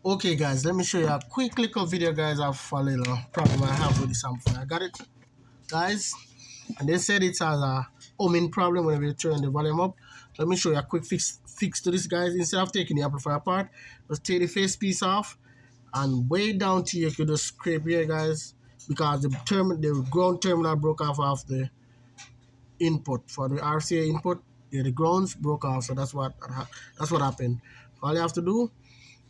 Okay guys, let me show you a quick little video guys of a little problem I have with this amplifier. I got it guys, and they said it has a humming problem whenever you turn the volume up. Let me show you a quick fix to this guys. Instead of taking the amplifier apart, just take the face piece off and way down to here you could just scrape here guys, because the ground terminal broke off the input for the RCA input. Yeah, the grounds broke off, so that's what happened. All you have to do,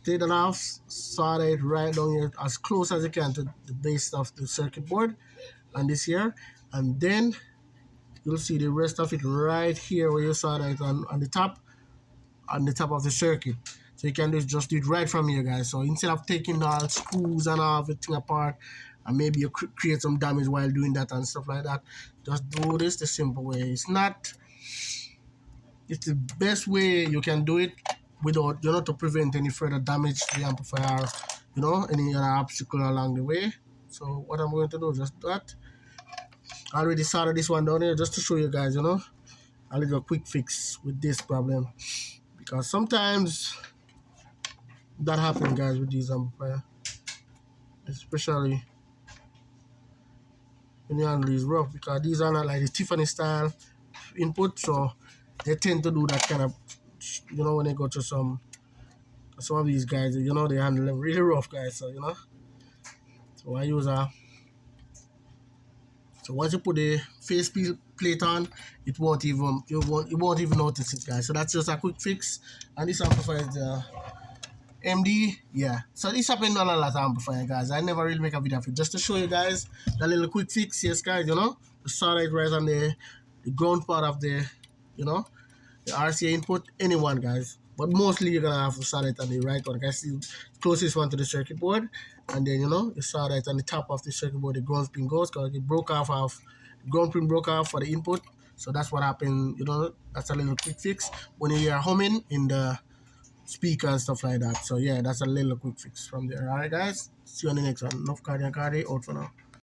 take that off, solder it right down here as close as you can to the base of the circuit board and this here, and then you'll see the rest of it right here where you solder it on the top of the circuit. So you can just do it right from here guys. So instead of taking all screws and all everything apart and maybe you create some damage while doing that and stuff like that, just do this the simple way. It's the best way you can do it without, to prevent any further damage to the amplifier, any other obstacle along the way. So what I'm going to do is just that. I already soldered this one down here just to show you guys, a little quick fix with this problem, because sometimes that happens guys with these amplifiers, especially when you handle these rough, because these are not like the Tiffany style input, so they tend to do that kind of, when they go to some of these guys, they handle them really rough guys. So so I use so once you put the face plate on, you won't even notice it guys. So that's just a quick fix. And this amplifier is the MD, yeah. So this happened on a lot of amplifier guys. I never really make a video of it, just to show you guys that little quick fix. Yes guys, the solder it right on the ground part of the the RCA input, anyone guys, but mostly you're gonna have to solder it on the right one guys, the closest one to the circuit board, and then you solder it on the top of the circuit board, the ground pin goes, because it broke off the ground pin broke off for the input. So that's what happened. That's a little quick fix when you hear humming in the speaker and stuff like that. So yeah, that's a little quick fix from there. All right guys, see you on the next one. Enough cardi out for now.